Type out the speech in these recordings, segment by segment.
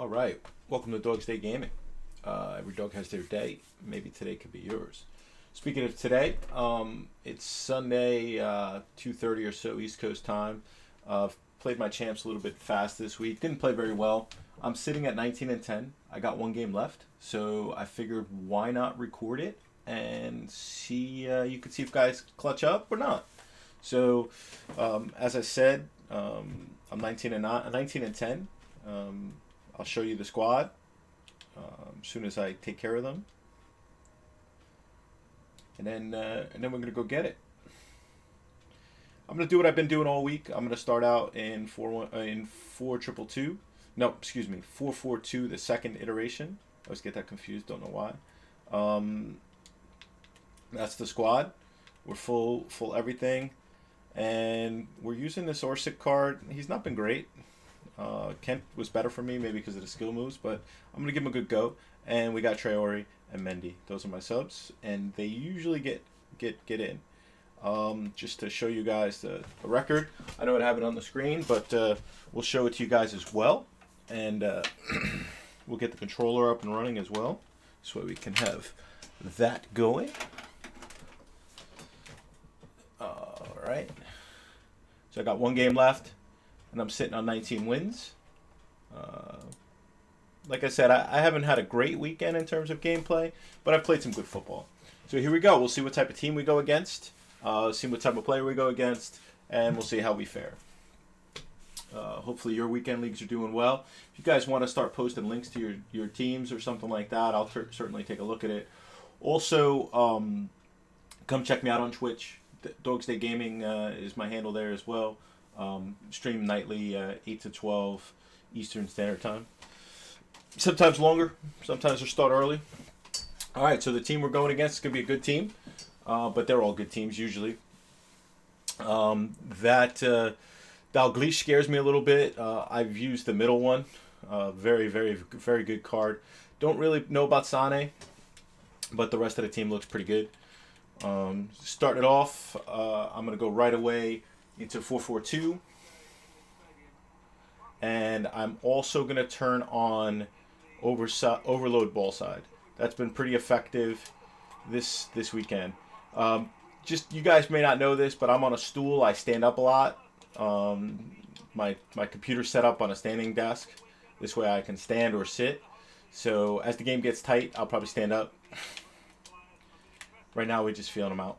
All right, welcome to Dog's Day Gaming. Every dog has their day. Maybe today could be yours. Speaking of today, it's Sunday, 2:30 or so East Coast time. Played my champs a little bit fast this week. Didn't play very well. I'm sitting at 19 and 10. I got one game left, so I figured why not record it and see. You could see if guys clutch up or not. So, as I said, I'm 19 and 10. I'll show you the squad as soon as I take care of them, and then we're gonna go get it. I'm gonna do what I've been doing all week. I'm gonna start out in 4-2-2. No, excuse me, 4-4-2. The second iteration. I always get that confused. Don't know why. That's the squad. We're full everything, and we're using this Orsic card. He's not been great. Kent was better for me, maybe because of the skill moves, but I'm going to give him a good go. And we got Traore and Mendy. Those are my subs, and they usually get in. Just to show you guys the record. I know I have it on the screen, but we'll show it to you guys as well. And we'll get the controller up and running as well, so we can have that going. All right. So I got one game left, and I'm sitting on 19 wins. Like I said, I haven't had a great weekend in terms of gameplay, but I've played some good football. So here we go. We'll see what type of team we go against, see what type of player we go against, and we'll see how we fare. Hopefully your weekend leagues are doing well. If you guys want to start posting links to your teams or something like that, I'll certainly take a look at it. Also, come check me out on Twitch. Dogs Day Gaming is my handle there as well. Stream nightly, 8 to 12 Eastern Standard Time. Sometimes longer, sometimes we start early. All right, so the team we're going against is going to be a good team, but they're all good teams usually. Dalglish scares me a little bit. I've used the middle one. Very, very, very good card. Don't really know about Sane, but the rest of the team looks pretty good. Starting it off, I'm going to go right away into 4-4-2. And I'm also going to turn on overload ball side. That's been pretty effective this weekend. Just you guys may not know this, but I'm on a stool. I stand up a lot. My computer's set up on a standing desk. This way I can stand or sit. So as the game gets tight, I'll probably stand up. Right now we're just feeling him out.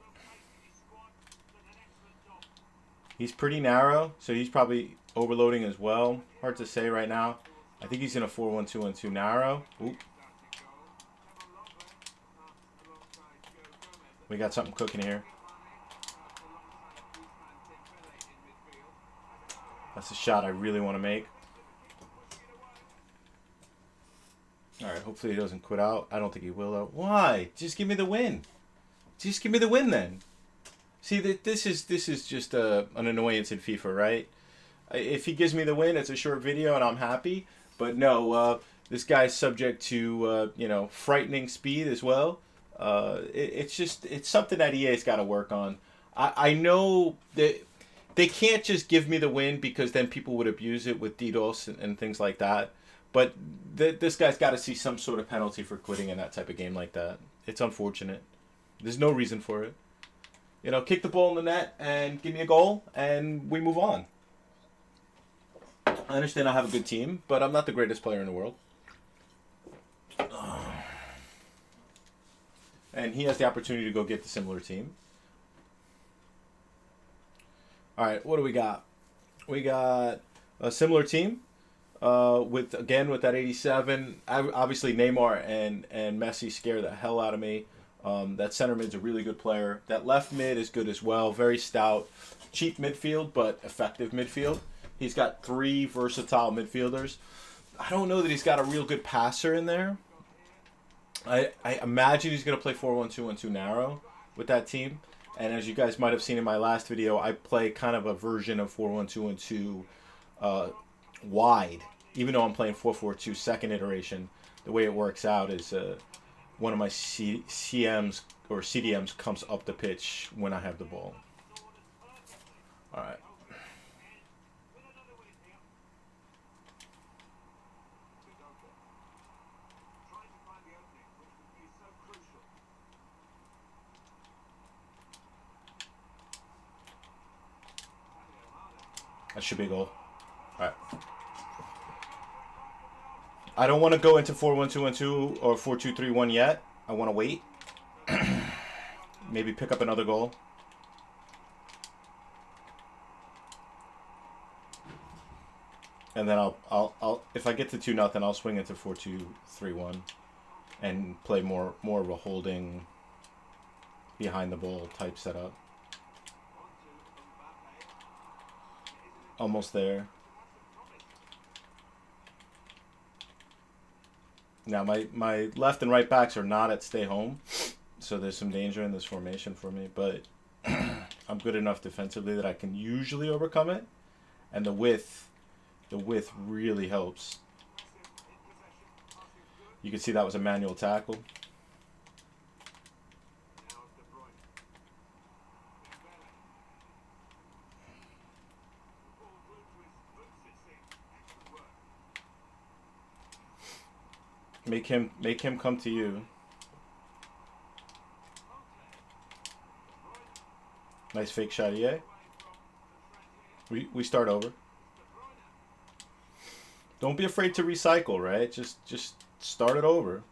He's pretty narrow, so he's probably overloading as well. Hard to say right now. I think he's in a 4-1-2-1-2 narrow. Oop. We got something cooking here. That's a shot I really want to make. Alright, hopefully he doesn't quit out. I don't think he will though. Why? Just give me the win. Just give me the win then. See, this is just an annoyance in FIFA, right? If he gives me the win, it's a short video and I'm happy. But no, this guy's subject to frightening speed as well. It's something that EA's got to work on. I know that they can't just give me the win because then people would abuse it with DDoS and things like that. But this guy's got to see some sort of penalty for quitting in that type of game like that. It's unfortunate. There's no reason for it. Kick the ball in the net and give me a goal, and we move on. I understand I have a good team, but I'm not the greatest player in the world. And he has the opportunity to go get the similar team. All right, what do we got? We got a similar team with that 87. Obviously, Neymar and Messi scare the hell out of me. That center mid's a really good player. That left mid is good as well. Very stout. Cheap midfield, but effective midfield. He's got 3 versatile midfielders. I don't know that he's got a real good passer in there. I imagine he's going to play 4-1-2-1-2 narrow with that team. And as you guys might have seen in my last video, I play kind of a version of 4-1-2-1-2 wide. Even though I'm playing 4-4-2 second iteration, the way it works out is one of my CMs or CDMs comes up the pitch when I have the ball. All right. That should be a goal. All right. I don't want to go into 4-1-2-1-2 or 4-2-3-1 yet. I want to wait. Maybe pick up another goal. And then I'll if I get to 2-0, I'll swing into 4-2-3-1 and play more of a holding behind the ball type setup. Almost there. Now my left and right backs are not at stay home, so there's some danger in this formation for me, but I'm good enough defensively that I can usually overcome it, and the width really helps. You can see that was a manual tackle. Make him come to you. Nice fake shot, yeah. We start over. Don't be afraid to recycle, right? Just start it over.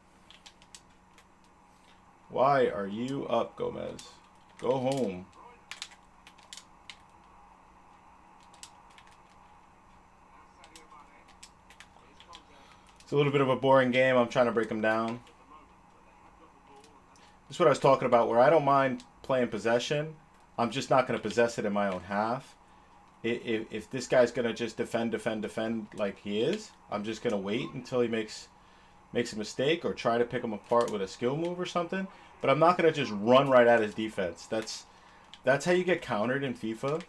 Why are you up, Gomez? Go home. It's a little bit of a boring game. I'm trying to break them down. This is what I was talking about, where I don't mind playing possession. I'm just not going to possess it in my own half. If this guy's going to just defend like he is, I'm just going to wait until he makes a mistake or try to pick him apart with a skill move or something. But I'm not going to just run right at his defense. That's how you get countered in FIFA.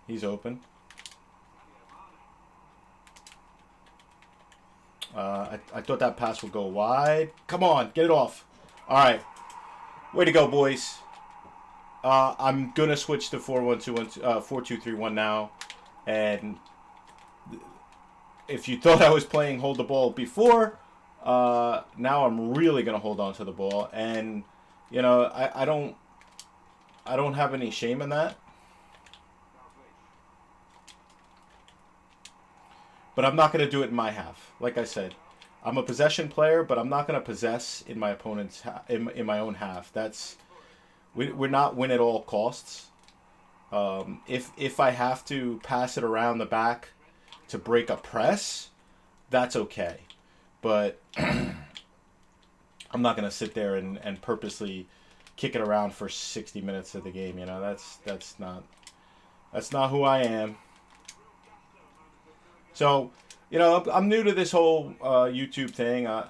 He's open. I thought that pass would go wide. Come on, get it off. All right. Way to go, boys. I'm going to switch to 4-1-2-1, 4-2-3-1 now. And if you thought I was playing hold the ball before, now I'm really going to hold on to the ball. And, you know, I don't have any shame in that. But I'm not going to do it in my half. Like I said, I'm a possession player, but I'm not going to possess in my opponent's in my own half. We're not win at all costs. If I have to pass it around the back to break a press, that's okay. But I'm not going to sit there and purposely kick it around for 60 minutes of the game. You know, that's not who I am. So, you know, I'm new to this whole YouTube thing. I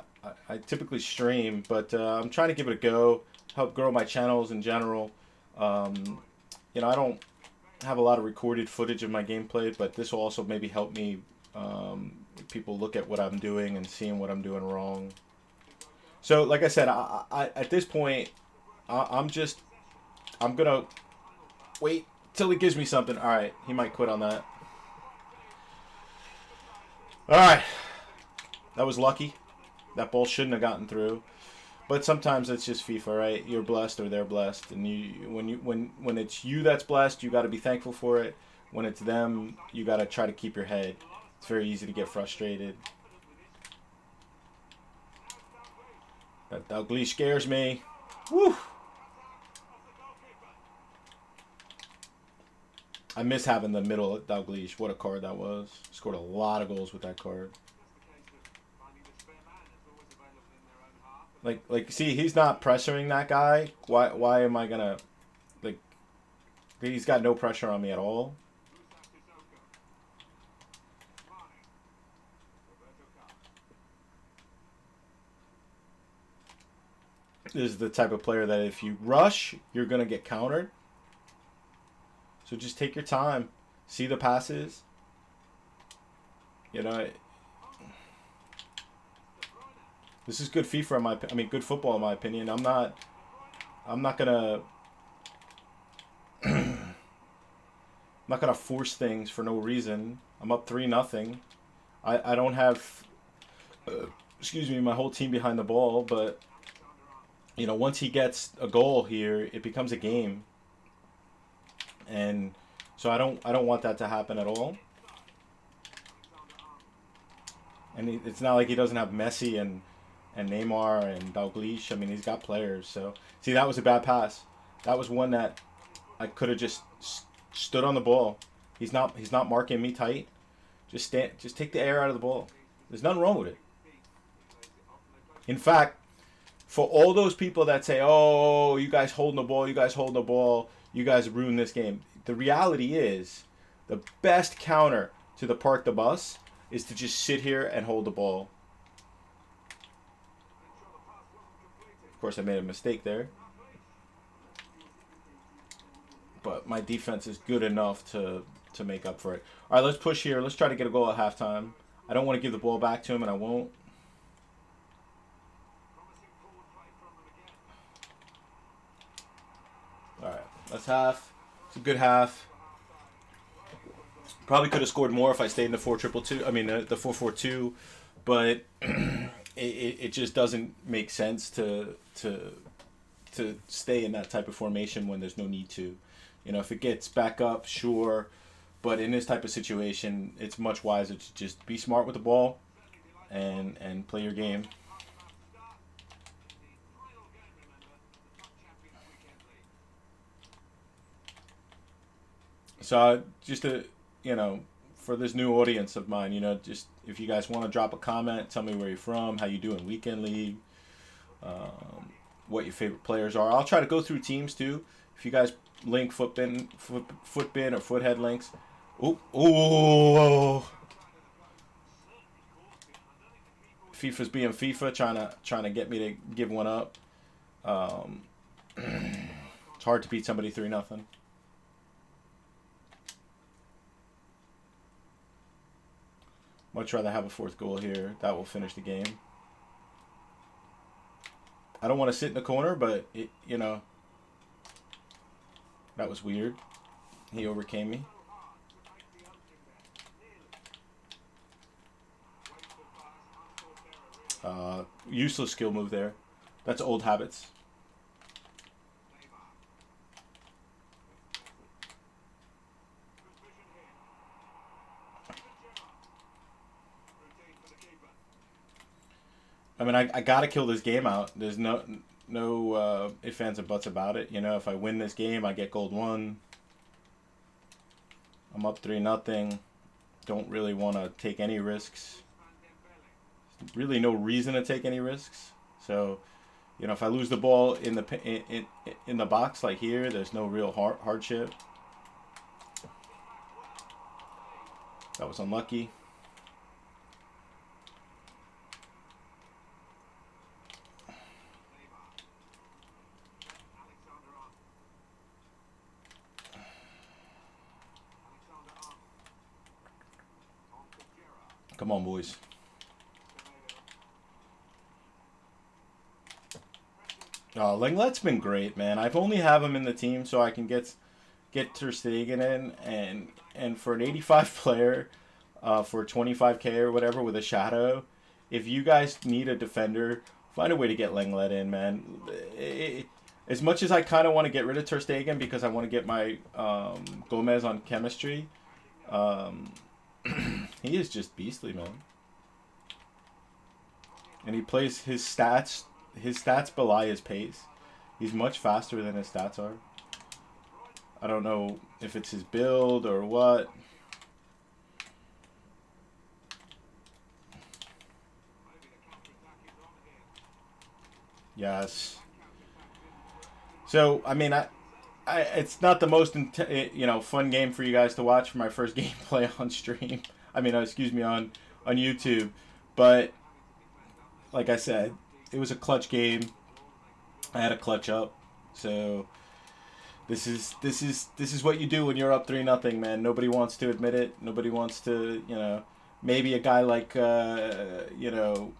typically stream, but I'm trying to give it a go, help grow my channels in general. You know, I don't have a lot of recorded footage of my gameplay, but this will also maybe help me people look at what I'm doing and seeing what I'm doing wrong. So, like I said, I at this point, I'm going to wait till he gives me something. All right, he might quit on that. All right, that was lucky. That ball shouldn't have gotten through, but sometimes it's just FIFA, right? You're blessed or they're blessed, and when it's you that's blessed, you got to be thankful for it. When it's them, you got to try to keep your head. It's very easy to get frustrated. That Dalglish scares me. Woo! I miss having the middle at Dalglish. What a card that was. Scored a lot of goals with that card. Like, see, he's not pressuring that guy. Why am I gonna, like, he's got no pressure on me at all. This is the type of player that if you rush, you're gonna get countered. So just take your time, see the passes. You know, this is good FIFA good football in my opinion. I'm not gonna I'm not gonna force things for no reason. I'm up 3-0. I don't have my whole team behind the ball, but you know, once he gets a goal here, it becomes a game. and so I don't want that to happen at all. And it's not like he doesn't have Messi and Neymar and Dalglish. I mean, he's got players. So see, that was a bad pass. That was one that I could have just stood on the ball. He's not marking me tight. Just stand. Just take the air out of the ball. There's nothing wrong with it. In fact, for all those people that say, "Oh, you guys holding the ball, you guys holding the ball, you guys ruined this game," the reality is, the best counter to the park the bus is to just sit here and hold the ball. Of course, I made a mistake there, but my defense is good enough to make up for it. All right, let's push here. Let's try to get a goal at halftime. I don't want to give the ball back to him, and I won't. All right, that's half. It's a good half. Probably could have scored more if I stayed in the 4-2-2. I mean, the 4-4-2, but it just doesn't make sense to stay in that type of formation when there's no need to. You know, if it gets back up, sure, but in this type of situation, it's much wiser to just be smart with the ball and play your game. So just to, you know, for this new audience of mine, you know, just if you guys want to drop a comment, tell me where you're from, how you doing weekend league, what your favorite players are. I'll try to go through teams too. If you guys link footbin or foothead links. Ooh. FIFA's being FIFA, trying to get me to give one up. It's hard to beat somebody 3-0. Much rather have a fourth goal here. That will finish the game. I don't want to sit in the corner, but you know, that was weird. He overcame me. Useless skill move there. That's old habits. I mean, I gotta kill this game out. There's no ifs, ands, and buts about it. You know, if I win this game, I get Gold-1. I'm up 3-0. Don't really want to take any risks. Really, no reason to take any risks. So, you know, if I lose the ball in the box like here, there's no real hardship. That was unlucky. Come on, boys. Lenglet's been great, man. I've only have him in the team so I can get Ter Stegen in, and for an 85 player, for 25K or whatever with a shadow, if you guys need a defender, find a way to get Lenglet in, man. As much as I kind of want to get rid of Ter Stegen because I want to get my Gomez on chemistry, he is just beastly, man. And he plays his stats. His stats belie his pace. He's much faster than his stats are. I don't know if it's his build or what. Yes. So, I mean, it's not the most fun game for you guys to watch for my first gameplay on stream. I mean, excuse me, on YouTube. But like I said, it was a clutch game. I had a clutch up. So this is what you do when you're up 3-0, man. Nobody wants to admit it. Nobody wants to, you know, maybe a guy like you know,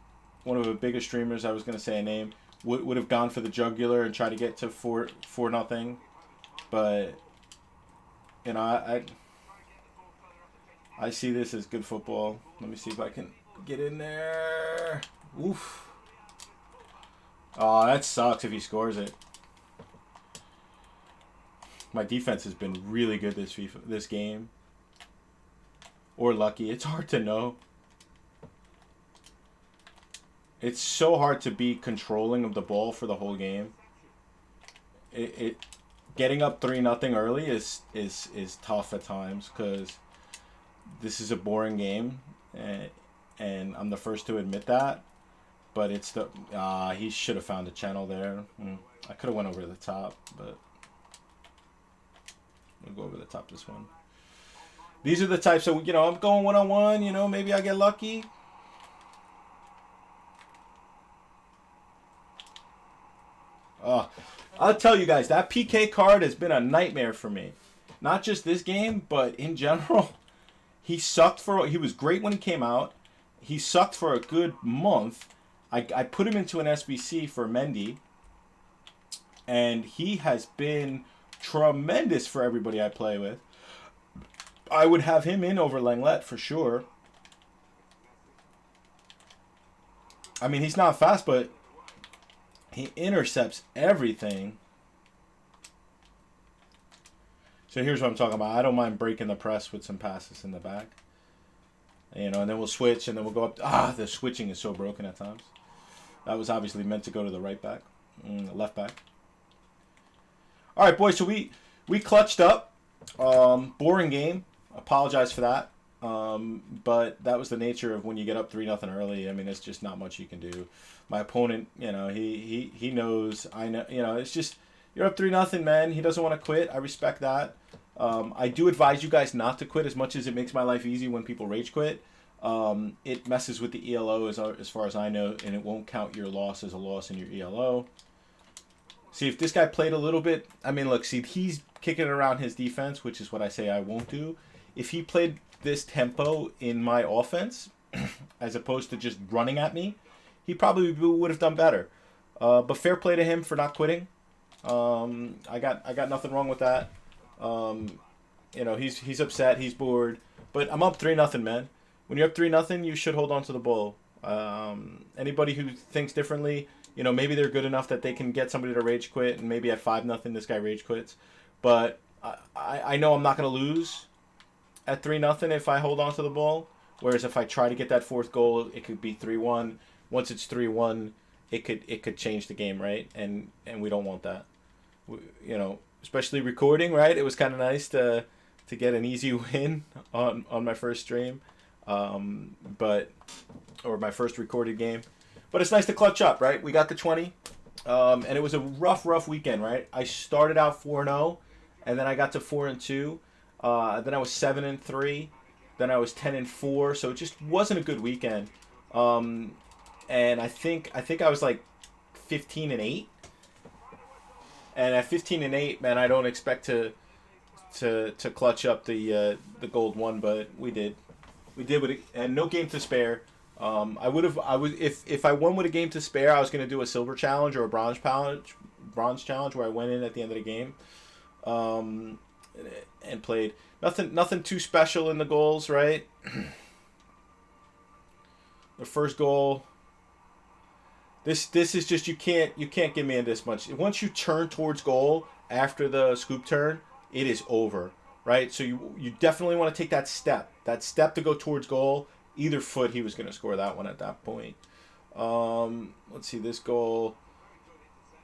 one of the biggest streamers, I was going to say a name, would have gone for the jugular and tried to get to 4-0. But you know, I see this as good football. Let me see if I can get in there. Oof. Oh, that sucks if he scores it. My defense has been really good this game. Or lucky. It's hard to know. It's so hard to be controlling of the ball for the whole game. Getting up 3-0 early is tough at times because this is a boring game, and I'm the first to admit that. But it's the he should have found a channel there. I could have went over the top, but we'll go over the top this one. These are the types of, I'm going one-on-one. Maybe I get lucky. I'll tell you guys, that PK card has been a nightmare for me. Not just this game, but in general. He was great when he came out. He sucked for a good month. I put him into an SBC for Mendy. And he has been tremendous for everybody I play with. I would have him in over Lenglet for sure. I mean, he's not fast, but he intercepts everything. So here's what I'm talking about. I don't mind breaking the press with some passes in the back. And then we'll switch, and then we'll go up. The switching is so broken at times. That was obviously meant to go to the right back, left back. All right, boys. So we clutched up. Boring game. Apologize for that. But that was the nature of when you get up 3-0 early. I mean, it's just not much you can do. My opponent, he knows. I know. It's just you're up 3-0, man. He doesn't want to quit. I respect that. I do advise you guys not to quit as much as it makes my life easy when people rage quit. It messes with the ELO as far as I know, and it won't count your loss as a loss in your ELO. See, if this guy played a little bit, I mean, look, see, he's kicking around his defense, which is what I say I won't do. If he played this tempo in my offense, as opposed to just running at me, he probably would have done better. But fair play to him for not quitting. I got nothing wrong with that. He's upset, he's bored, but I'm up 3-0, man. When you're up 3-0, you should hold on to the ball. Anybody who thinks differently, maybe they're good enough that they can get somebody to rage quit, and maybe at 5-0 this guy rage quits. But I know I'm not going to lose at 3-0 if I hold on to the ball. Whereas if I try to get that fourth goal, it could be 3-1. Once it's 3-1, it could change the game, right? And we don't want that. Especially recording, right? It was kind of nice to get an easy win on my first stream, or my first recorded game. But it's nice to clutch up, right? We got the 20, and it was a rough weekend, right? I started out 4-0, and then I got to 4-2. Then I was 7-3. Then I was 10-4. So it just wasn't a good weekend. And I think I was like 15-8. And at 15-8, man, I don't expect to clutch up the Gold-1, but we did. We did with it, and no game to spare. If I won with a game to spare, I was going to do a silver challenge or a bronze challenge where I went in at the end of the game, and played. Nothing too special in the goals, right? The first goal. This is just you can't get me in this much. Once you turn towards goal after the scoop turn, it is over, right? So you definitely want to take that step to go towards goal. Either foot, he was going to score that one at that point. Let's see this goal.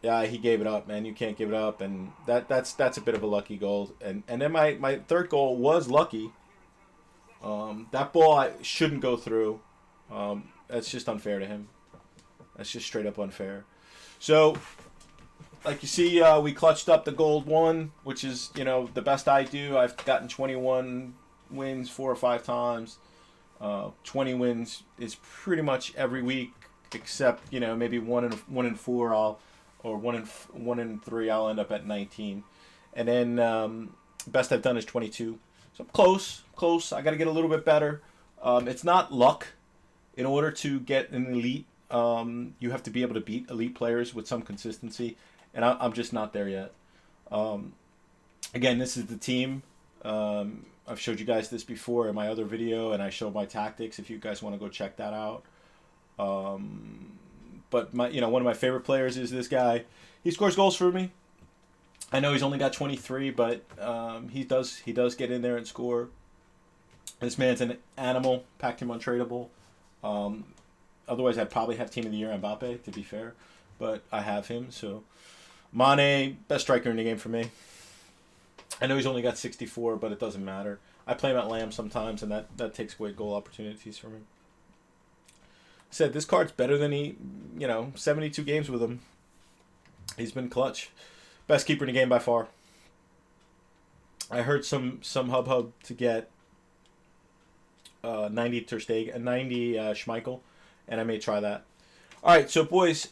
Yeah, he gave it up, man. You can't give it up, and that's a bit of a lucky goal. And then my third goal was lucky. That ball shouldn't go through. That's just unfair to him. That's just straight up unfair. So, like you see, we clutched up the Gold-1, which is the best I do. I've gotten 21 wins 4 or 5 times. 20 wins is pretty much every week, except maybe 1 in 4 or 1 in 3 I'll end up at 19, and then best I've done is 22. So I'm close. I got to get a little bit better. It's not luck. In order to get an elite, you have to be able to beat elite players with some consistency, and I'm just not there yet. Again, this is the team. I've showed you guys this before in my other video, and I showed my tactics if you guys want to go check that out. But one of my favorite players is this guy. He scores goals for me. I know he's only got 23, but he does get in there and score. This man's an animal. Packed him untradeable. Um, Otherwise, I'd probably have Team of the Year Mbappe, to be fair. But I have him, so... Mane, best striker in the game for me. I know he's only got 64, but it doesn't matter. I play him at Lamb sometimes, and that takes away goal opportunities from him. I said, this card's better than 72 games with him. He's been clutch. Best keeper in the game by far. I heard some hub to get 90 Ter Stegen, 90 Schmeichel, and I may try that. All right, so boys,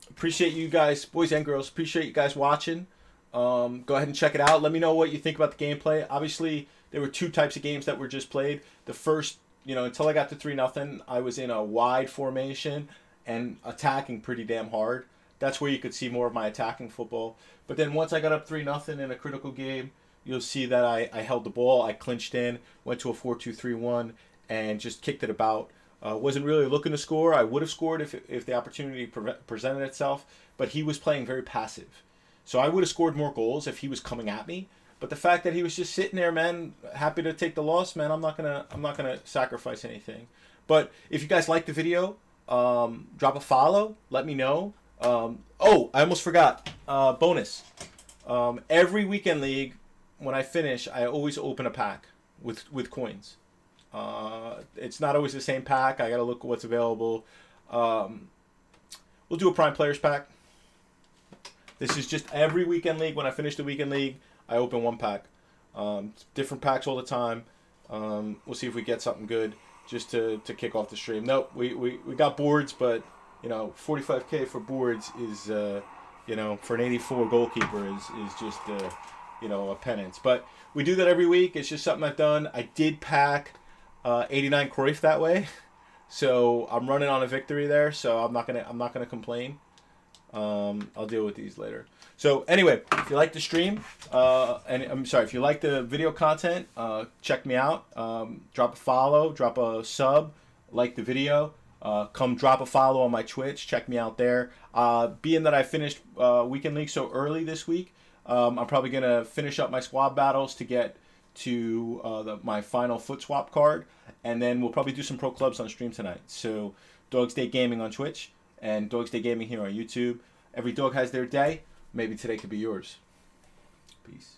appreciate you guys, boys and girls, appreciate you guys watching. Go ahead and check it out. Let me know what you think about the gameplay. Obviously, there were two types of games that were just played. The first, until I got to 3-0, I was in a wide formation and attacking pretty damn hard. That's where you could see more of my attacking football. But then once I got up 3-0 in a critical game, you'll see that I held the ball, I clinched in, went to a 4-2-3-1, and just kicked it about. Wasn't really looking to score. I would have scored if the opportunity presented itself, but he was playing very passive. So I would have scored more goals if he was coming at me. But the fact that he was just sitting there, man, happy to take the loss, man, I'm not gonna sacrifice anything. But if you guys like the video, drop a follow, let me know. Oh, I almost forgot. Bonus. Every weekend league, when I finish, I always open a pack with coins. It's not always the same pack. I got to look at what's available. We'll do a Prime Players pack. This is just every weekend league. When I finish the weekend league, I open one pack. Different packs all the time. We'll see if we get something good just to kick off the stream. Nope, we got boards, but 45K for boards is for an 84 goalkeeper is just a penance. But we do that every week. It's just something I've done. I did pack 89 Cruyff that way, so I'm running on a victory there. So I'm not gonna complain. I'll deal with these later. So anyway, if you like the stream, if you like the video content, check me out. Drop a follow, drop a sub, like the video. Come drop a follow on my Twitch. Check me out there. Being that I finished Weekend League so early this week, I'm probably going to finish up my squad battles to get to my final foot swap card. And then we'll probably do some pro clubs on stream tonight. So Dog's Day Gaming on Twitch and Dog's Day Gaming here on YouTube. Every dog has their day. Maybe today could be yours. Peace.